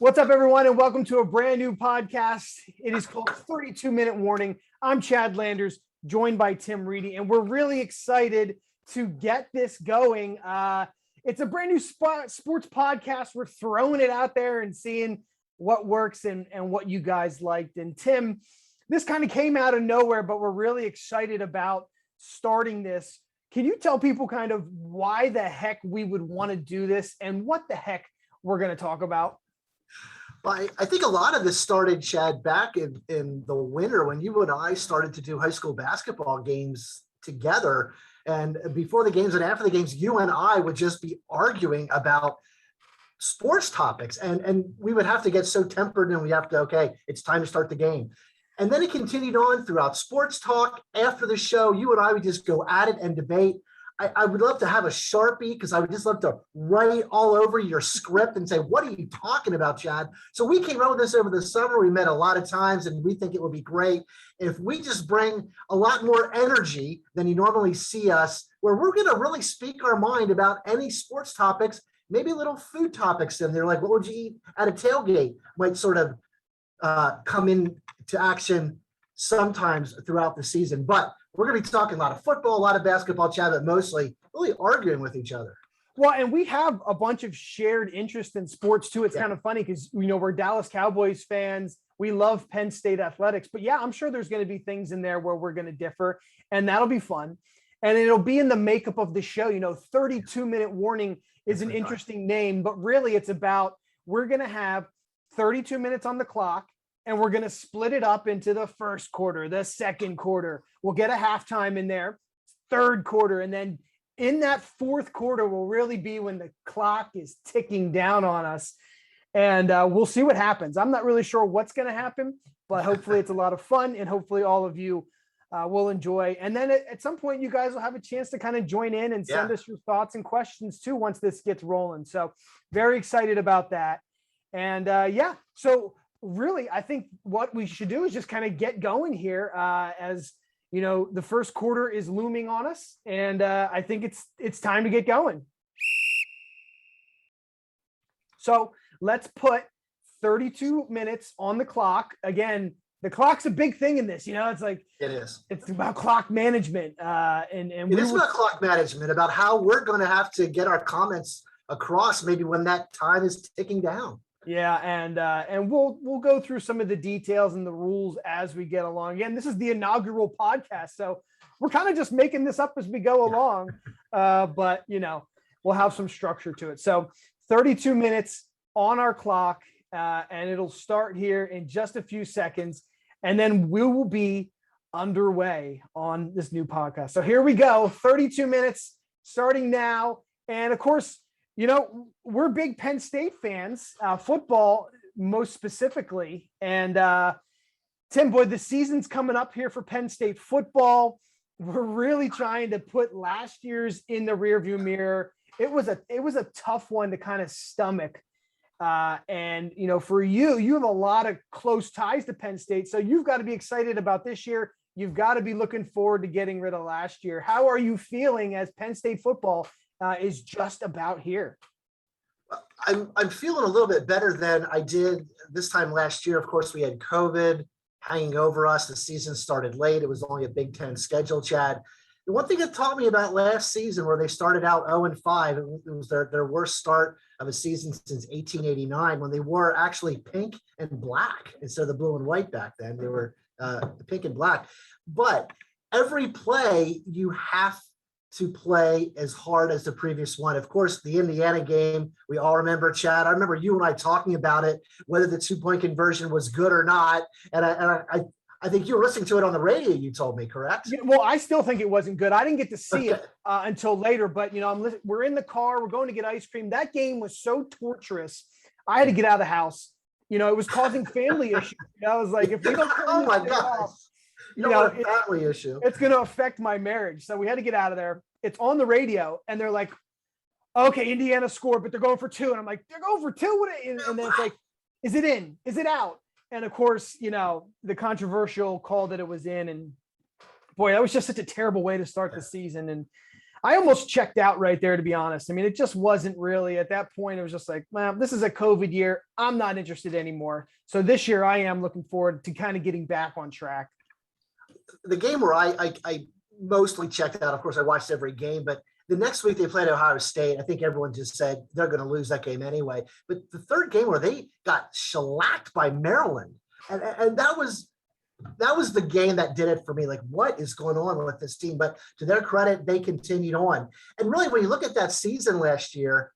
What's up, everyone, and welcome to a brand new podcast. It is called 32-Minute Warning. I'm Chad Landers, joined by Tim Reedy, and we're really excited to get this going. It's a brand new sports podcast. We're throwing it out there and seeing what works and what you guys liked. And Tim, this kind of came out of nowhere, but we're really excited about starting this. Can you tell people kind of why the heck we would want to do this and what the heck we're going to talk about? Well, I think a lot of this started, Chad, back in the winter when you and I started to do high school basketball games together. And before the games and after the games, you and I would just be arguing about sports topics. And we would have to get so tempered and we have to, okay, it's time to start the game. And then it continued on throughout sports talk. After the show, you and I would just go at it and debate. I would love to have a Sharpie because I would just love to write all over your script and say, what are you talking about, Chad? So we came up with this over the summer. We met a lot of times and we think it would be great if we just bring a lot more energy than you normally see us, where we're going to really speak our mind about any sports topics, maybe little food topics in there, like what would you eat at a tailgate might sort of come into action sometimes throughout the season. But we're going to be talking a lot of football, a lot of basketball, Chad, but mostly really arguing with each other. Well, and we have a bunch of shared interest in sports too. It's kind of funny because, we're Dallas Cowboys fans. We love Penn State athletics, but yeah, I'm sure there's going to be things in there where we're going to differ, and that'll be fun. And it'll be in the makeup of the show. 32-minute warning is an interesting name, but really it's about, we're going to have 32 minutes on the clock. And we're going to split it up into the first quarter, the second quarter. We'll get a halftime in there, third quarter. And then in that fourth quarter will really be when the clock is ticking down on us. And we'll see what happens. I'm not really sure what's going to happen, but hopefully it's a lot of fun. And hopefully all of you will enjoy. And then at some point, you guys will have a chance to kind of join in and send us your thoughts and questions too, once this gets rolling. So very excited about that. And so really, I think what we should do is just kind of get going here as, the first quarter is looming on us. And I think it's time to get going. So let's put 32 minutes on the clock. Again, the clock's a big thing in this, it's like, it is. It's about clock management. And it is about clock management, about how we're going to have to get our comments across maybe when that time is ticking down. Yeah, and we'll go through some of the details and the rules as we get along. Again, this is the inaugural podcast, so we're kind of just making this up as we go along. But we'll have some structure to it. So 32 minutes on our clock, and it'll start here in just a few seconds, and then we will be underway on this new podcast. So here we go, 32 minutes starting now, and of course, we're big Penn State fans, football most specifically. And Tim, boy, the season's coming up here for Penn State football. We're really trying to put last year's in the rearview mirror. It was a tough one to kind of stomach. And for you have a lot of close ties to Penn State, so you've got to be excited about this year. You've got to be looking forward to getting rid of last year. How are you feeling as Penn State football is just about here? I'm feeling a little bit better than I did this time last year. Of course, we had COVID hanging over us. The season started late. It was only a Big Ten schedule, Chad. The one thing that taught me about last season, where they started out 0-5, it was their worst start of a season since 1889, when they wore actually pink and black instead of the blue and white back then. They were pink and black. But every play you have to play as hard as the previous one. Of course, the Indiana game, we all remember, Chad. I remember you and I talking about it, whether the 2-point conversion was good or not. And I think you were listening to it on the radio, you told me, correct? Yeah, well, I still think it wasn't good. I didn't get to see it until later, but we're in the car, we're going to get ice cream. That game was so torturous. I had to get out of the house. It was causing family issues. I was like, if we don't oh my God. Family issue. It's going to affect my marriage. So we had to get out of there. It's on the radio, and they're like, okay, Indiana scored, but they're going for 2. And I'm like, they're going for 2? And then it's like, is it in? Is it out? And of course, the controversial call that it was in. And boy, that was just such a terrible way to start the season. And I almost checked out right there, to be honest. I mean, it just wasn't really at that point. It was just like, well, this is a COVID year. I'm not interested anymore. So this year I am looking forward to kind of getting back on track. The game where I mostly checked out, of course, I watched every game, but the next week they played Ohio State. I think everyone just said they're going to lose that game anyway. But the third game where they got shellacked by Maryland, and that was the game that did it for me. Like, what is going on with this team? But to their credit, they continued on. And really, when you look at that season last year,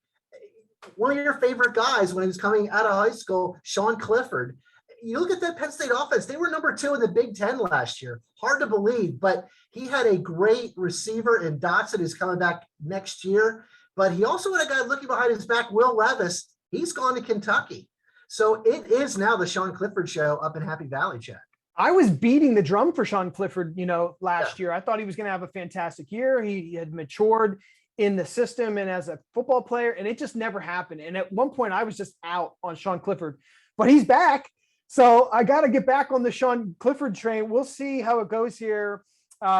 one of your favorite guys when he was coming out of high school, Sean Clifford, you look at that Penn State offense, they were number 2 in the Big Ten last year. Hard to believe, but he had a great receiver in Dotson who's coming back next year. But he also had a guy looking behind his back, Will Levis. He's gone to Kentucky. So it is now the Sean Clifford show up in Happy Valley, Chad. I was beating the drum for Sean Clifford, last year. I thought he was going to have a fantastic year. He had matured in the system and as a football player, and it just never happened. And at one point I was just out on Sean Clifford, but he's back. So I got to get back on the Sean Clifford train. We'll see how it goes here.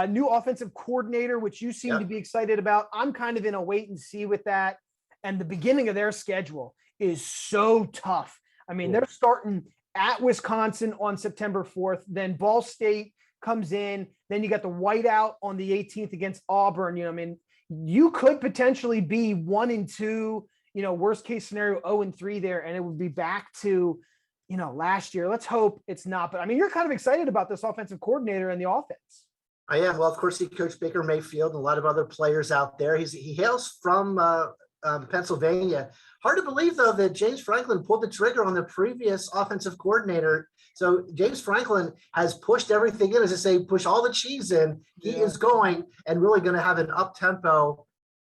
New offensive coordinator, which you seem to be excited about. I'm kind of in a wait and see with that. And the beginning of their schedule is so tough. I mean, they're starting at Wisconsin on September 4th. Then Ball State comes in. Then you got the whiteout on the 18th against Auburn. You could potentially be 1-2, worst case scenario, 0-3 there. And it would be back to, last year. Let's hope it's not. But I mean, you're kind of excited about this offensive coordinator and the offense. I am. Well, of course, he coached Baker Mayfield and a lot of other players out there. He hails from Pennsylvania. Hard to believe, though, that James Franklin pulled the trigger on the previous offensive coordinator. So James Franklin has pushed everything in, as I say, push all the cheese in. He is going and really going to have an up-tempo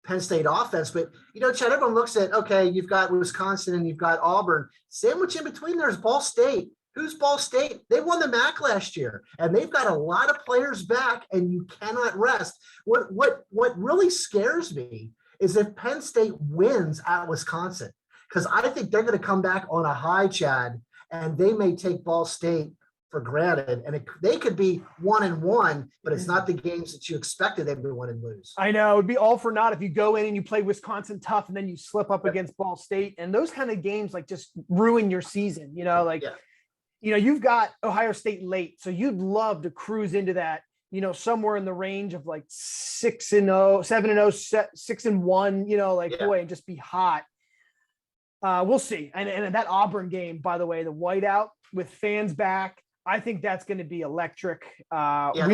Penn State offense. But, Chad, everyone looks at, okay, you've got Wisconsin and you've got Auburn. Sandwich in between there is Ball State. Who's Ball State? They won the MAC last year, and they've got a lot of players back, and you cannot rest. What really scares me is if Penn State wins at Wisconsin, because I think they're going to come back on a high, Chad, and they may take Ball State for granted, and they could be 1-1, but it's not the games that you expected them to win and lose. I know it'd be all for naught if you go in and you play Wisconsin tough and then you slip up against Ball State, and those kind of games like just ruin your season. You've got Ohio State late, so you'd love to cruise into that. Somewhere in the range of like 6-0, 7-0, 6-1. Boy, and just be hot. We'll see. And that Auburn game, by the way, the whiteout with fans back, I think that's going to be electric. We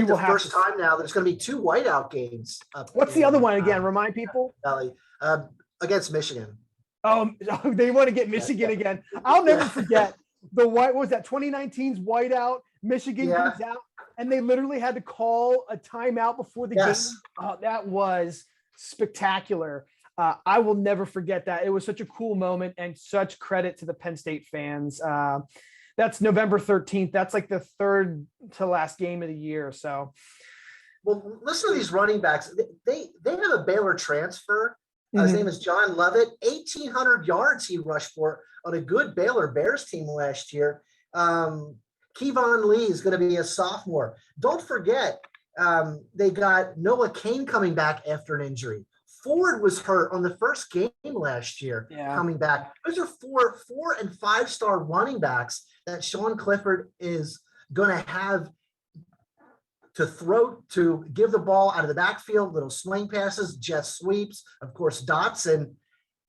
will have first time now. There's going to be 2 whiteout games. What's the other one again? Remind people. Valley, against Michigan. Oh, they want to get Michigan again. I'll never forget what was that 2019's whiteout. Michigan comes out, and they literally had to call a timeout before the game. Oh, that was spectacular. I will never forget that. It was such a cool moment, and such credit to the Penn State fans. That's November 13th. That's like the third to last game of the year. So, well, listen to these running backs. They have a Baylor transfer. His name is John Lovett. 1,800 yards he rushed for on a good Baylor Bears team last year. Kevon Lee is going to be a sophomore. Don't forget, they got Noah Cain coming back after an injury. Ford was hurt on the first game last year, coming back. Those are 4 and 5-star running backs that Sean Clifford is going to have to throw, to give the ball out of the backfield, little swing passes, jet sweeps, of course, Dotson.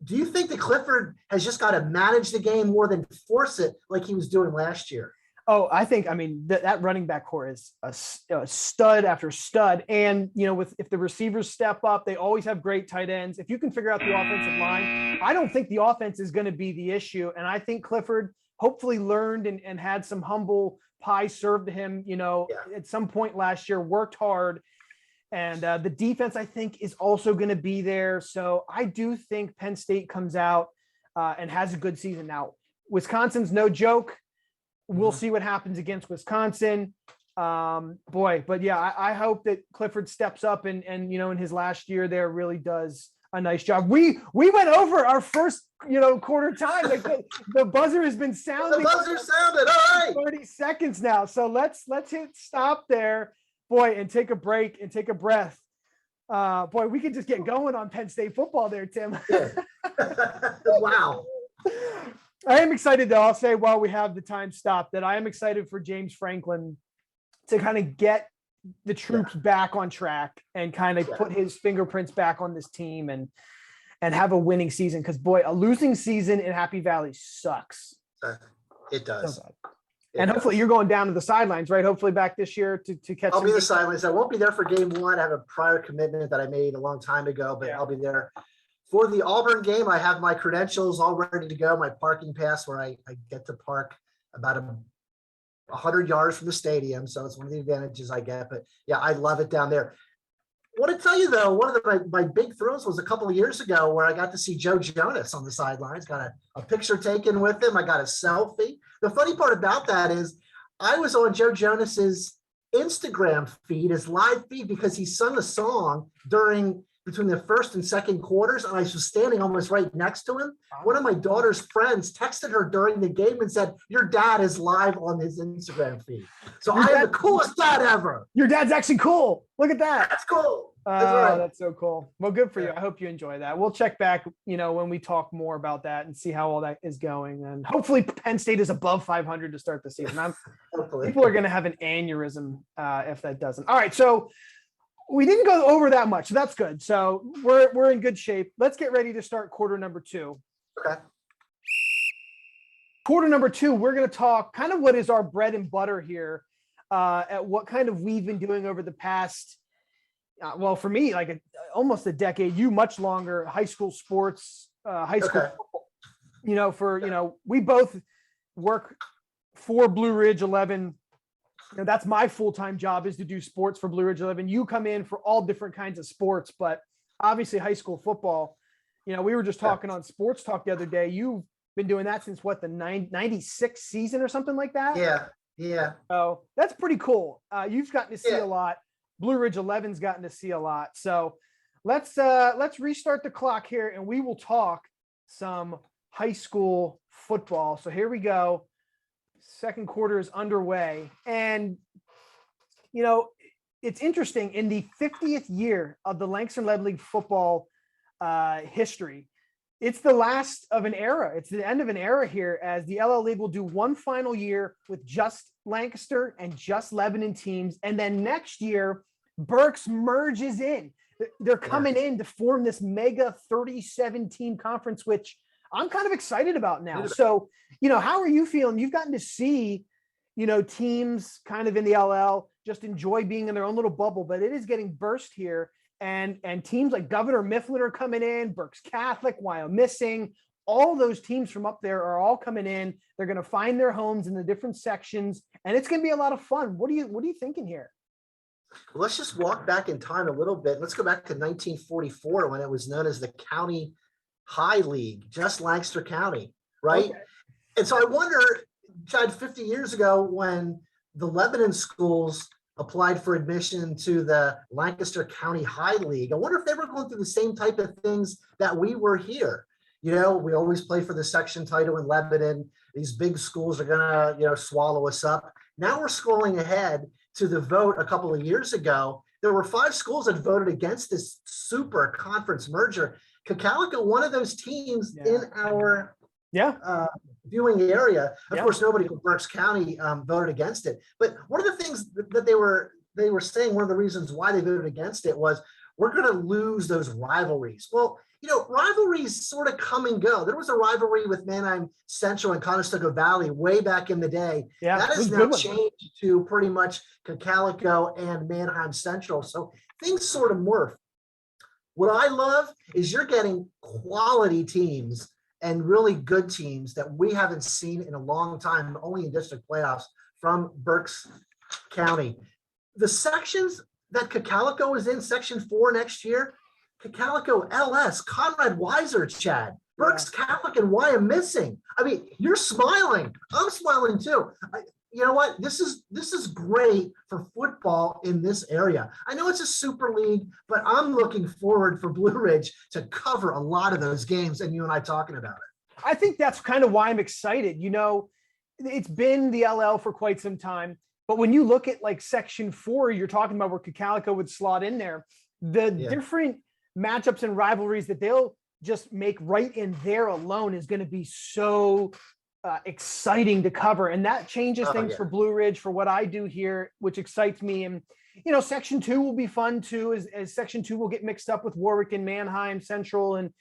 Do you think that Clifford has just got to manage the game more than force it like he was doing last year? Oh, I think, that running back core is a stud after stud. And, if the receivers step up, they always have great tight ends. If you can figure out the offensive line, I don't think the offense is going to be the issue. And I think Clifford hopefully learned and had some humble pie served to him, at some point last year, worked hard. And the defense, I think, is also going to be there. So I do think Penn State comes out and has a good season. Now, Wisconsin's no joke. We'll see what happens against Wisconsin. But yeah, I hope that Clifford steps up and in his last year there really does a nice job. We went over our first, quarter time. Like the buzzer has been sounding. The buzzer sounded. All right. 30 seconds now. So let's hit stop there, boy, and take a break and take a breath. Boy, we could just get going on Penn State football there, Tim. Yeah. Wow. I am excited though. I'll say while we have the time stopped that I am excited for James Franklin to kind of get the troops back on track and kind of put his fingerprints back on this team and have a winning season. Cause boy, a losing season in Happy Valley sucks. It does. So and hopefully you're going down to the sidelines, right? Hopefully back this year to catch. I'll be the sidelines. I won't be there for game one. I have a prior commitment that I made a long time ago, but I'll be there for the Auburn game. I have my credentials all ready to go. My parking pass where I get to park about 100 yards from the stadium. So it's one of the advantages I get, but yeah, I love it down there. I want to tell you though, one of my big thrills was a couple of years ago where I got to see Joe Jonas on the sidelines, got a picture taken with him. I got a selfie. The funny part about that is I was on Joe Jonas's Instagram feed, his live feed, because he sung a song between the first and second quarters, and I was standing almost right next to him. One of my daughter's friends texted her during the game and said, "Your dad is live on his Instagram feed." So I am the coolest dad ever. Your dad's actually cool. Look at that. That's cool. That's right. That's so cool. Well, good for you. I hope you enjoy that. We'll check back, when we talk more about that and see how all that is going. And hopefully Penn State is above 500 to start the season. People are going to have an aneurysm if that doesn't. All right. So we didn't go over that much. So that's good. So we're in good shape. Let's get ready to start quarter number 2. Okay. Quarter number 2, we're going to talk kind of what is our bread and butter here at what kind of we've been doing over the past, well, for me, like almost a decade, you much longer, high school sports, high school, football. We both work for Blue Ridge 11. That's my full-time job, is to do sports for Blue Ridge 11. You come in for all different kinds of sports, but obviously high school football, we were just talking on Sports Talk the other day. You've been doing that since what, the 96 season or something like that? Yeah. So that's pretty cool. You've gotten to see a lot. Blue Ridge 11's gotten to see a lot. So let's restart the clock here and we will talk some high school football. So here we go. Second quarter is underway. And, it's interesting, in the 50th year of the Lancaster Lead League football history, it's the last of an era. It's the end of an era here, as the LL League will do one final year with just Lancaster and just Lebanon teams. And then next year, Berks merges in. They're coming in to form this mega 37 team conference, which I'm kind of excited about now. So, how are you feeling? You've gotten to see, teams kind of in the LL just enjoy being in their own little bubble, but it is getting burst here. And teams like Governor Mifflin are coming in, Berks Catholic, Wyomissing, all those teams from up there are all coming in. They're going to find their homes in the different sections, and it's going to be a lot of fun. What are you thinking here? Well, let's just walk back in time a little bit. Let's go back to 1944 when it was known as the County High League, just Lancaster County, right? Okay. And so I wonder, Chad, 50 years ago when the Lebanon schools applied for admission to the Lancaster County High League, I wonder if they were going through the same type of things that we were here. We always play for the section title in Lebanon. These big schools are going to, swallow us up. Now we're scrolling ahead to the vote a couple of years ago. There were 5 schools that voted against this super conference merger. Cacalico, one of those teams in our viewing area. Of course, nobody from Berks County voted against it. But one of the things that they were saying, one of the reasons why they voted against it was, we're going to lose those rivalries. Well, rivalries sort of come and go. There was a rivalry with Manheim Central and Conestoga Valley way back in the day. Yeah, that has now changed to pretty much Cacalico and Manheim Central. So things sort of morph. What I love is you're getting quality teams and really good teams that we haven't seen in a long time, only in district playoffs, from Berks County. The sections that Cacalico is in, Section 4 next year, Cacalico, LS, Conrad Weiser, Chad, Berks Catholic, and Wyomissing. I mean, you're smiling. I'm smiling too. You know what? This is great for football in this area. I know it's a super league, but I'm looking forward for Blue Ridge to cover a lot of those games and you and I talking about it. I think that's kind of why I'm excited. It's been the LL for quite some time, but when you look at like Section 4, you're talking about where Cacalico would slot in there. the Yeah. different matchups and rivalries that they'll just make right in there alone is going to be so exciting to cover. And that changes Oh, things yeah. for Blue Ridge for what I do here, which excites me. And, Section 2 will be fun too, as Section 2 will get mixed up with Warwick and Manheim Central and,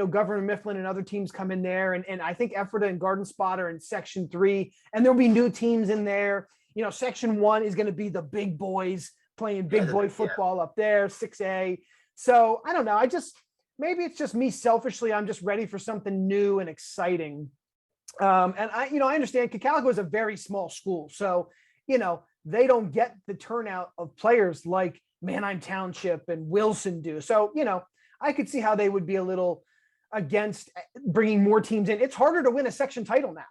Governor Mifflin and other teams come in there. And I think Ephrata and Garden Spot are in Section 3, and there'll be new teams in there. Section 1 is going to be the big boys playing big boy football up there, 6A. So I don't know. Maybe it's just me selfishly. I'm just ready for something new and exciting. And I understand Cocalico is a very small school. So, they don't get the turnout of players like Manheim Township and Wilson do. So, I could see how they would be a little against bringing more teams in. It's harder to win a section title now,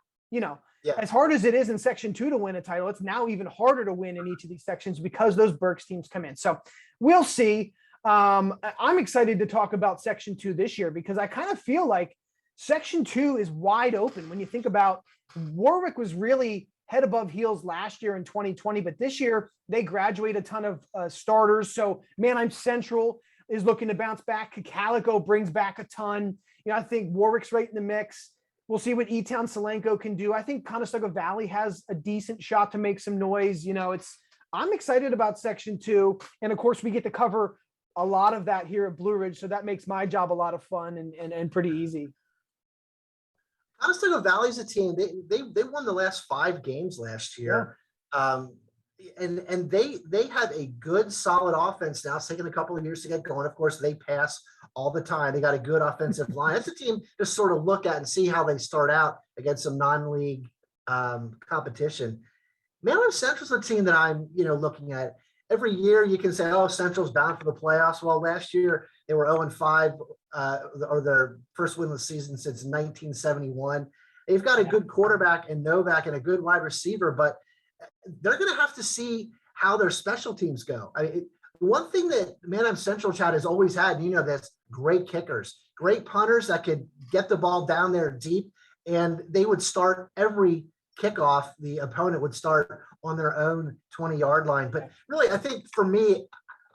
Yeah. as hard as it is in Section 2 to win a title, it's now even harder to win in each of these sections because those Berks teams come in. So we'll see. I'm excited to talk about Section 2 this year because I kind of feel like Section 2 is wide open. When you think about Warwick was really head above heels last year in 2020, but this year they graduate a ton of starters. So Manheim Central is looking to bounce back. Cocalico brings back a ton. I think Warwick's right in the mix. We'll see what E-Town Solenko can do. I think Conestoga Valley has a decent shot to make some noise. I'm excited about Section 2. And of course, we get to cover a lot of that here at Blue Ridge. So that makes my job a lot of fun and pretty easy. Conestoga Valley's a team. They won the last 5 games last year. Yeah. And they have a good, solid offense now. It's taken a couple of years to get going. Of course, they pass all the time. They got a good offensive line. It's a team to sort of look at and see how they start out against some non-league competition. Manheim Central's a team that I'm, looking at. Every year you can say, oh, Central's bound for the playoffs. Well, last year they were 0-5, or their first win of the season since 1971. They've got a good quarterback in Novak and a good wide receiver, but they're going to have to see how their special teams go. One thing that Manheim Central, Chad, has always had, this great kickers, great punters that could get the ball down there deep, and they would start every kickoff. The opponent would start on their own 20-yard line. But really, I think for me,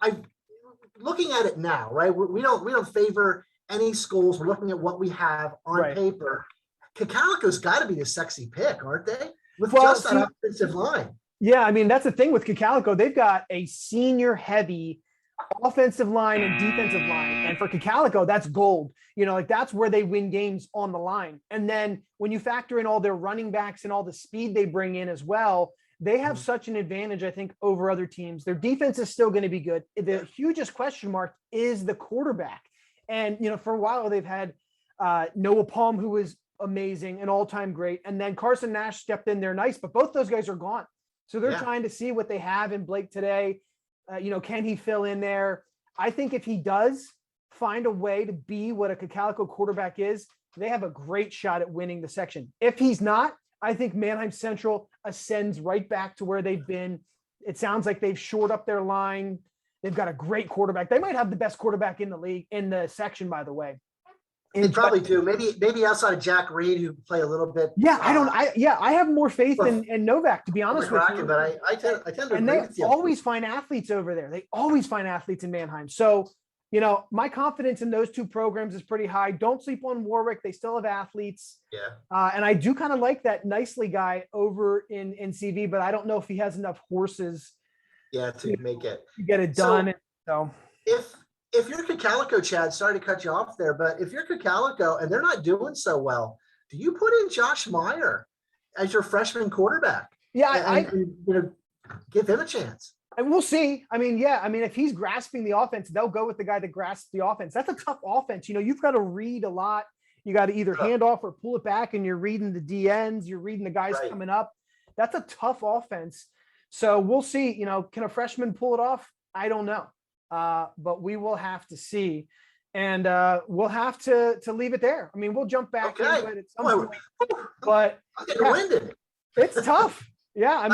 I'm looking at it now, right? We don't favor any schools. We're looking at what we have on paper. Cocalico's got to be the sexy pick, aren't they? With that offensive line. Yeah, that's the thing with Cocalico. They've got a senior heavy offensive line and defensive line. And for Cocalico, that's gold. That's where they win games on the line. And then when you factor in all their running backs and all the speed they bring in as well, they have such an advantage, I think, over other teams. Their defense is still going to be good. The hugest question mark is the quarterback. And, for a while they've had Noah Palm, who was amazing, an all-time great. And then Carson Nash stepped in there nice, but both those guys are gone. So they're trying to see what they have in Blake today. Can he fill in there? I think if he does find a way to be what a Cocalico quarterback is, they have a great shot at winning the section. If he's not, I think Manheim Central ascends right back to where they've been. It sounds like they've shored up their line. They've got a great quarterback. They might have the best quarterback in the league, in the section, by the way. They probably do. Maybe outside of Jack Reed, who play a little bit. Yeah, I have more faith in Novak, to be honest with you. But I tend to and agree with you. They always find athletes over there. They always find athletes in Manheim. So, my confidence in those two programs is pretty high. Don't sleep on Warwick. They still have athletes. Yeah. And I do kind of like that Nicely guy over in CV, but I don't know if he has enough horses. Yeah, to make it. To get it done. So if you're Cocalico, Chad, sorry to cut you off there, but if you're Cocalico and they're not doing so well, do you put in Josh Meyer as your freshman quarterback? Yeah, give him a chance. And we'll see. If he's grasping the offense, they'll go with the guy that grasps the offense. That's a tough offense. You've got to read a lot. You got to either hand off or pull it back, and you're reading the DNs, you're reading the guys coming up. That's a tough offense. So we'll see. Can a freshman pull it off? I don't know. But we will have to see. And we'll have to leave it there. We'll jump back into it at some point. But it's tough. Yeah,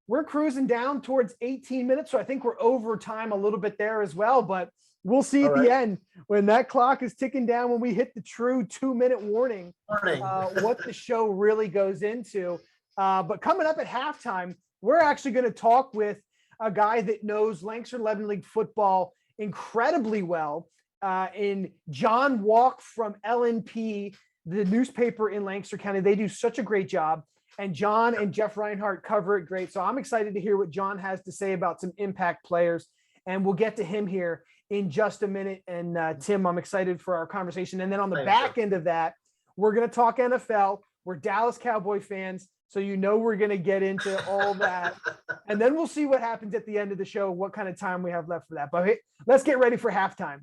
we're cruising down towards 18 minutes. So I think we're over time a little bit there as well. But we'll see at the end when that clock is ticking down, when we hit the true 2-minute warning, what the show really goes into. But coming up at halftime, we're actually going to talk with a guy that knows Lancaster 11 League football incredibly well in John Walk from LNP, the newspaper in Lancaster County. They do such a great job. And John and Jeff Reinhardt cover it great. So I'm excited to hear what John has to say about some impact players. And we'll get to him here in just a minute. And Tim, I'm excited for our conversation. And then on the back end of that, we're going to talk NFL. We're Dallas Cowboy fans. So we're going to get into all that. And then we'll see what happens at the end of the show, what kind of time we have left for that. But hey, let's get ready for halftime.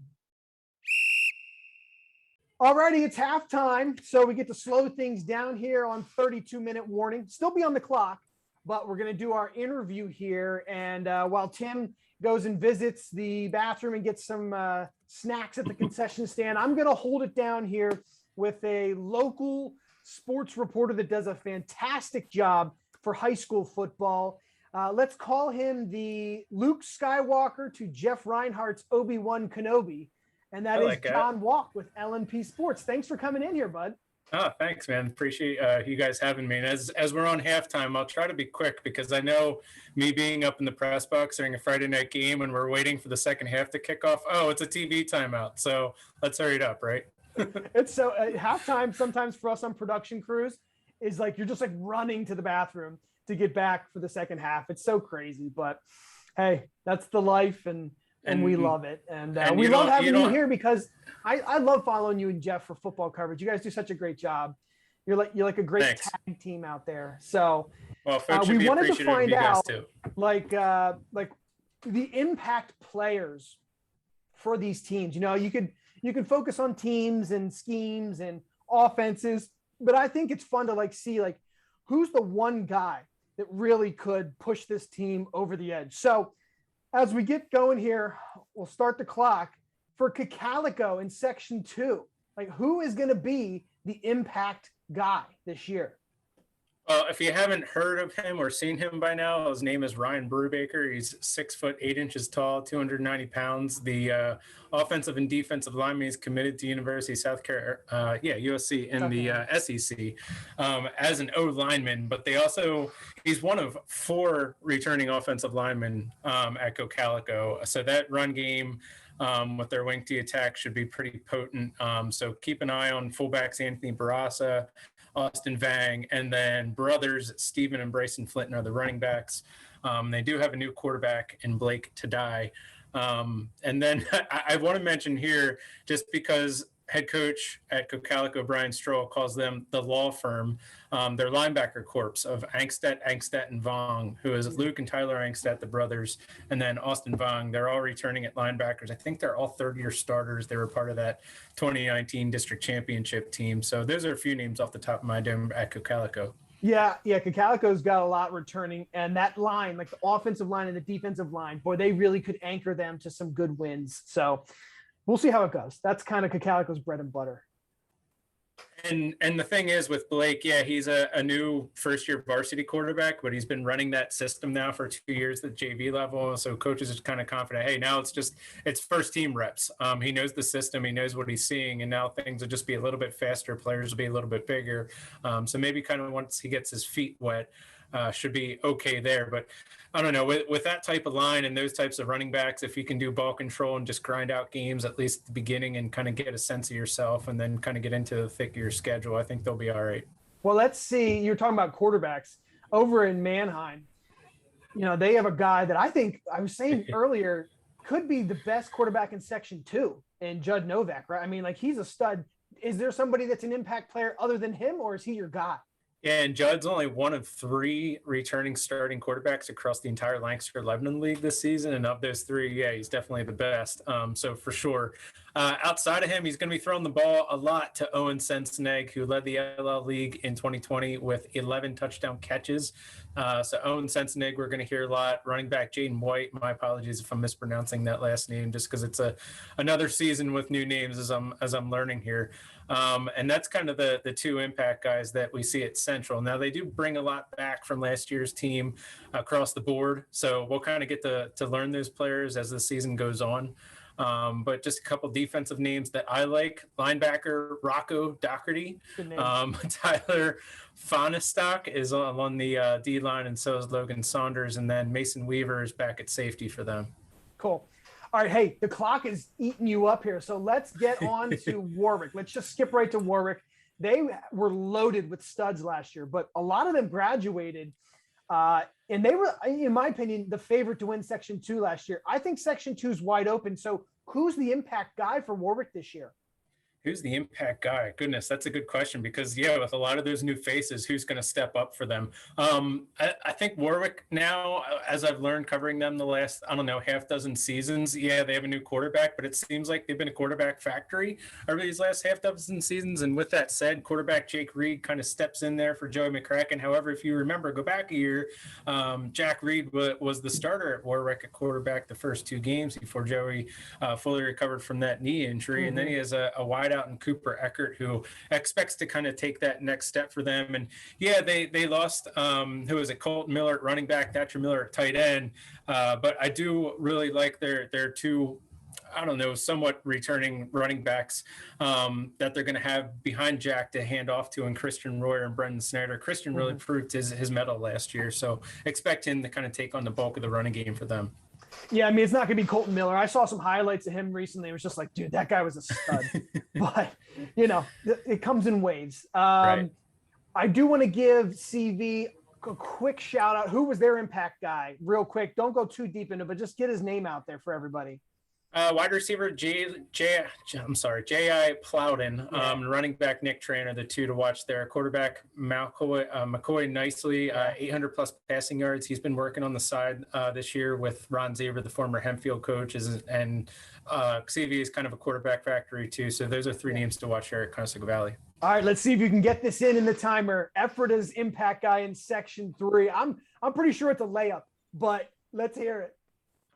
Alrighty, it's halftime, so we get to slow things down here on 32-minute warning. Still be on the clock, but we're going to do our interview here. And while Tim goes and visits the bathroom and gets some snacks at the concession stand, I'm going to hold it down here with a local sports reporter that does a fantastic job for high school football. Let's call him the Luke Skywalker to Jeff Reinhardt's Obi-Wan Kenobi. And that is John Walk with LNP Sports. Thanks for coming in here, bud. Oh, thanks, man. Appreciate you guys having me. And as we're on halftime, I'll try to be quick because I know me being up in the press box during a Friday night game and we're waiting for the second half to kick off. Oh, it's a TV timeout. So let's hurry it up, right? It's so halftime sometimes for us on production crews is like you're just like running to the bathroom to get back for the second half. It's so crazy, but hey, that's the life and we love it. And we love having you here because I love following you and Jeff for football coverage. You guys do such a great job. You're like a great tag team out there. So we wanted to find out like the impact players for these teams. You could focus on teams and schemes and offenses, but I think it's fun to see who's the one guy that really could push this team over the edge. So as we get going here, we'll start the clock for Cocalico in Section 2. Who is going to be the impact guy this year? Well, if you haven't heard of him or seen him by now, his name is Ryan Brubaker. He's 6'8" tall, 290 pounds. The offensive and defensive lineman is committed to University of South Carolina, USC in the SEC as an O lineman. But he's one of 4 returning offensive linemen at Cocalico. So that run game with their wing T attack should be pretty potent. So keep an eye on fullbacks Anthony Barasa, Austin Vang, and then brothers Stephen and Bryson Flinton are the running backs. They do have a new quarterback in Blake Tadai. And then I want to mention here, just because head coach at Cocalico, Brian Stroll, calls them the law firm, their linebacker corps of Angstedt, and Vong, who is Luke and Tyler Angstedt, the brothers, and then Austin Vong. They're all returning at linebackers. I think they're all third-year starters. They were part of that 2019 district championship team. So those are a few names off the top of my dome at Cocalico. Yeah, Cocalico's got a lot returning, and that line, the offensive line and the defensive line, boy, they really could anchor them to some good wins. So we'll see how it goes. That's kind of Cocalico's bread and butter. And the thing is with Blake, he's a new first-year varsity quarterback, but he's been running that system now for 2 years at JV level. So coaches are kind of confident, hey, now it's first-team reps. He knows the system. He knows what he's seeing. And now things will just be a little bit faster. Players will be a little bit bigger. So maybe kind of once he gets his feet wet, should be okay there. But I don't know, with that type of line and those types of running backs, if you can do ball control and just grind out games, at least at the beginning, and kind of get a sense of yourself and then kind of get into the thick of your schedule, I think they'll be all right. Well, let's see. You're talking about quarterbacks over in Manheim. They have a guy that I think I was saying earlier could be the best quarterback in Section 2 and Judd Novak, right? I mean, he's a stud. Is there somebody that's an impact player other than him, or is he your guy? Yeah, and Judd's only one of 3 returning starting quarterbacks across the entire Lancaster Lebanon League this season. And of those 3, he's definitely the best. So for sure. Outside of him, he's going to be throwing the ball a lot to Owen Senseneg, who led the LL League in 2020 with 11 touchdown catches. So Owen Senseneg, we're going to hear a lot. Running back Jaden White, my apologies if I'm mispronouncing that last name, just because it's another season with new names as I'm learning here. And that's kind of the 2 impact guys that we see at Central. Now, they do bring a lot back from last year's team across the board. So we'll kind of get to learn those players as the season goes on. But just a couple defensive names that I like. Linebacker Rocco Doherty. Tyler Fonestock is on the D line, and so is Logan Saunders. And then Mason Weaver is back at safety for them. Cool. All right, hey, the clock is eating you up here, so let's get on to Warwick. Let's just skip right to Warwick. They were loaded with studs last year, but a lot of them graduated, and they were, in my opinion, the favorite to win Section 2 last year. I think Section 2 is wide open. So who's the impact guy for Warwick this year? Who's the impact guy? Goodness, that's a good question because, yeah, with a lot of those new faces, who's going to step up for them? I think Warwick now, as I've learned covering them the last, I don't know, half dozen seasons, yeah, they have a new quarterback, but it seems like they've been a quarterback factory over these last half dozen seasons. And with that said, quarterback Jake Reed kind of steps in there for Joey McCracken. However, if you remember, go back a year, Jack Reed was the starter at Warwick at quarterback the first 2 games before Joey fully recovered from that knee injury. And then he has a wide out in Cooper Eckert, who expects to kind of take that next step for them. And yeah, they lost who was it, Colton Miller at running back, Thatcher Miller at tight end. But I do really like their 2, I don't know, somewhat returning running backs that they're going to have behind Jack to hand off to, and Christian Royer and Brendan Snyder. Christian really proved his mettle last year, so expect him to kind of take on the bulk of the running game for them. Yeah, I mean, it's not going to be Colton Miller. I saw some highlights of him recently. It was just like, dude, that guy was a stud. But, you know, it comes in waves. Right. I do want to give CV a quick shout out. Who was their impact guy? Real quick. Don't go too deep into it, but just get his name out there for everybody. Wide receiver J.I. Plowden, running back Nick Trainer, the 2 to watch there. Quarterback McCoy Nicely, 800 plus passing yards. He's been working on the side this year with Ron Zaver, the former Hempfield coach, and CV is kind of a quarterback factory too. So those are 3 names to watch here at Conestoga Valley. All right, let's see if you can get this in the timer. Ephrata's impact guy in Section 3. I'm pretty sure it's a layup, but let's hear it.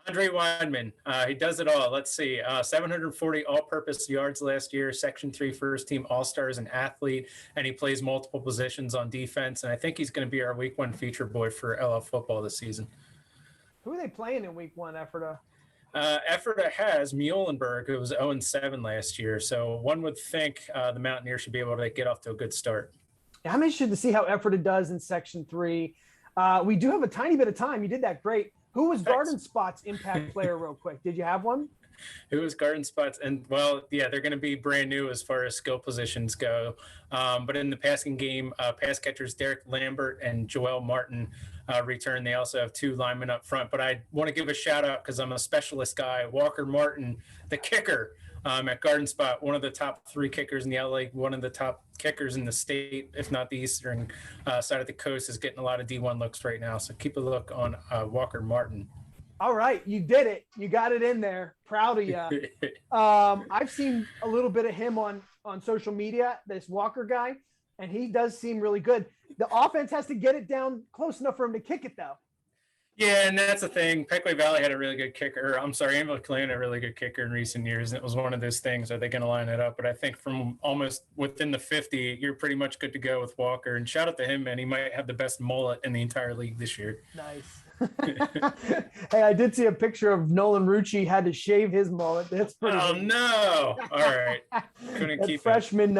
Andre Weidman, he does it all. Let's see, 740 all-purpose yards last year, Section 3 first-team All-Star as an athlete, and he plays multiple positions on defense, and I think he's going to be our Week 1 feature boy for LL football this season. Who are they playing in Week 1, Ephrata? Ephrata has Muhlenberg, who was 0-7 last year, so one would think the Mountaineers should be able to get off to a good start. I'm interested to see how Ephrata does in Section 3. We do have a tiny bit of time. You did that great. Who was Garden Spot's impact player real quick? Did you have one? Who was Garden Spots? And well, yeah, they're going to be brand new as far as skill positions go. But in the passing game, pass catchers Derek Lambert and Joel Martin return. They also have 2 linemen up front. But I want to give a shout out because I'm a specialist guy. Walker Martin, the kicker at Garden Spot, one of the top 3 kickers in the LA, one of the top kickers in the state, if not the eastern side of the coast, is getting a lot of D1 looks right now. So keep a look on Walker Martin. All right, you did it. You got it in there. Proud of you. I've seen a little bit of him on social media, this Walker guy, and he does seem really good. The offense has to get it down close enough for him to kick it, though. Yeah, and that's the thing. Pequea Valley had a really good kicker. I'm sorry, Anvil Clan had a really good kicker in recent years, and it was one of those things. Are they going to line it up? But I think from almost within the 50, you're pretty much good to go with Walker. And shout out to him, man. He might have the best mullet in the entire league this year. Nice. Hey, I did see a picture of Nolan Rucci had to shave his mullet. That's pretty. Oh, good. No. All right. Couldn't That keep freshman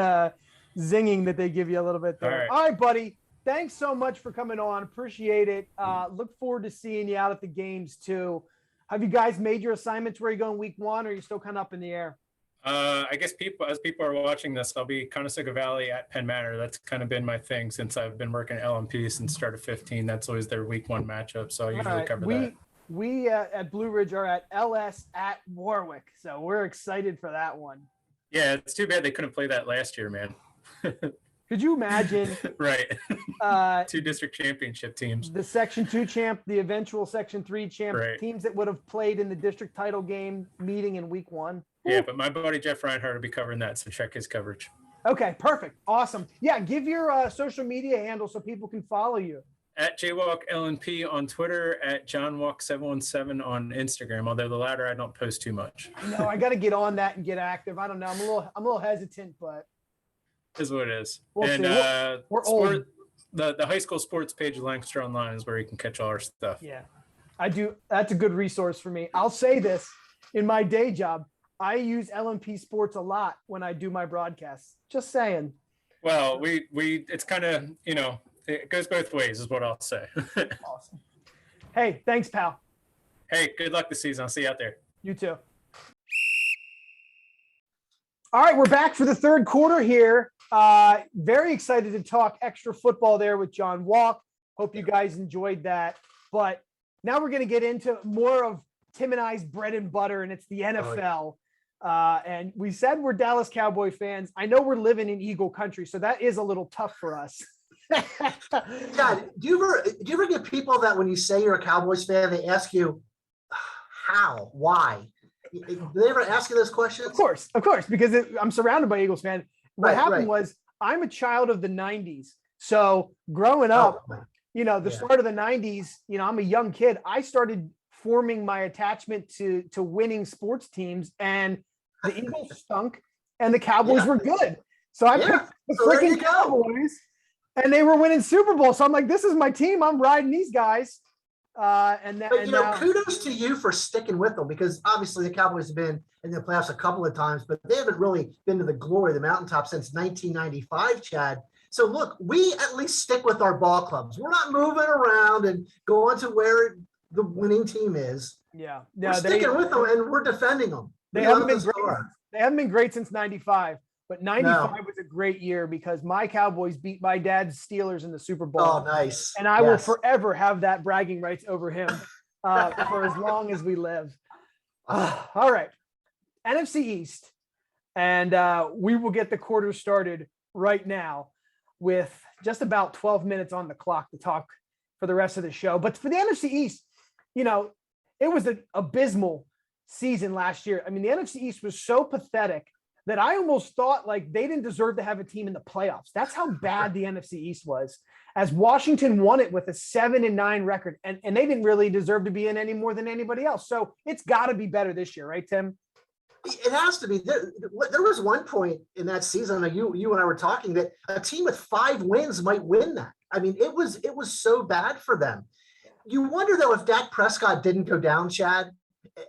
zinging that they give you a little bit there. All right, buddy. Thanks so much for coming on. Appreciate it. Look forward to seeing you out at the games too. Have you guys made your assignments where you go in Week 1, or are you still kind of up in the air? I guess as people are watching this, I'll be Conestoga Valley at Penn Manor. That's kind of been my thing since I've been working at LMP since start of 15. That's always their Week 1 matchup. So I usually cover that. We at Blue Ridge are at LS at Warwick. So we're excited for that one. Yeah, it's too bad they couldn't play that last year, man. Could you imagine? Right. 2 district championship teams. The Section 2 champ, the eventual Section 3 champ, Right. teams that would have played in the district title game meeting in Week 1. Yeah, but my buddy Jeff Reinhardt will be covering that, so check his coverage. Okay, perfect. Awesome. Yeah, give your social media handle so people can follow you. At JWalkLNP on Twitter, at JohnWalk717 on Instagram, although the latter I don't post too much. No, I got to get on that and get active. I don't know. I'm a little hesitant, but Is what it is. We'll and see. We're old. The high school sports page of Lancaster Online is where you can catch all our stuff. Yeah, I do. That's a good resource for me. I'll say this in my day job. I use LMP Sports a lot when I do my broadcasts. Just saying. Well, it's kind of, it goes both ways is what I'll say. Awesome. Hey, thanks, pal. Hey, good luck this season. I'll see you out there. You too. All right, we're back for the third quarter here. Very excited to talk extra football there with John Walk. Hope you guys enjoyed that. But now we're going to get into more of Tim and I's bread and butter, and it's the NFL. And we said we're Dallas Cowboy fans. I know we're living in Eagle country, so that is a little tough for us. Yeah, do you ever get people that when you say you're a Cowboys fan, they ask you how, why? Do they ever ask you those questions? Of course, because I'm surrounded by Eagles fans. What happened right. was I'm a child of the 90s. So growing up, the start of the 90s, I'm a young kid. I started forming my attachment to winning sports teams, and the Eagles stunk and the Cowboys were good. So I picked the freaking Cowboys and they were winning Super Bowl. So I'm like, this is my team. I'm riding these guys. Kudos to you for sticking with them, because obviously the Cowboys have been in the playoffs a couple of times, but they haven't really been to the glory of the mountaintop since 1995, Chad. So look, we at least stick with our ball clubs. We're not moving around and going to where the winning team is. Yeah. We're sticking with them and we're defending them. They haven't been great. They haven't been great since 95. But 95 was a great year because my Cowboys beat my dad's Steelers in the Super Bowl. Oh, nice. And I will forever have that bragging rights over him for as long as we live. All right. NFC East. And we will get the quarter started right now with just about 12 minutes on the clock to talk for the rest of the show. But for the NFC East, it was an abysmal season last year. I mean, the NFC East was so pathetic that I almost thought like they didn't deserve to have a team in the playoffs. That's how bad the NFC East was, as Washington won it with a 7-9 record. And they didn't really deserve to be in any more than anybody else. So it's got to be better this year, right, Tim? It has to be. There was one point in that season, you and I were talking, that a team with 5 wins might win that. I mean, it was so bad for them. You wonder, though, if Dak Prescott didn't go down, Chad,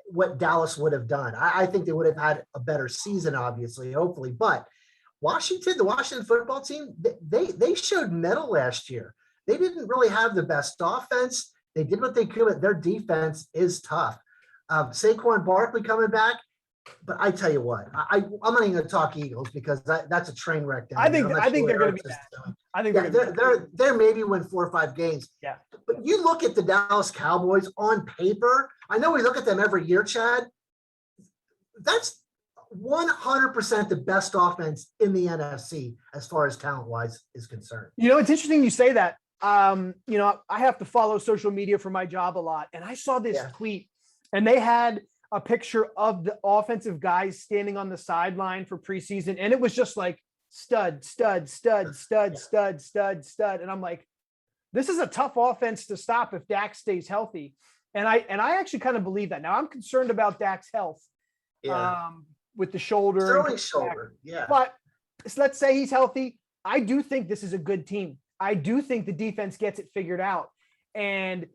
what Dallas would have done. I think they would have had a better season, obviously, hopefully. But the Washington football team, they showed mettle last year. They didn't really have the best offense. They did what they could, but their defense is tough. Saquon Barkley coming back. But I tell you what, I'm not even going to talk Eagles because that's a train wreck. I think they're going to be bad. I think they're maybe win 4 or 5 games. Yeah. But you look at the Dallas Cowboys on paper. I know we look at them every year, Chad. That's 100% the best offense in the NFC as far as talent-wise is concerned. It's interesting you say that. I have to follow social media for my job a lot, and I saw this tweet, and they had a picture of the offensive guys standing on the sideline for preseason. And it was just like stud. And I'm like, this is a tough offense to stop if Dak stays healthy. And I actually kind of believe that. Now I'm concerned about Dak's health with the shoulder. Sterling shoulder. Yeah. But let's say he's healthy. I do think this is a good team. I do think the defense gets it figured out. And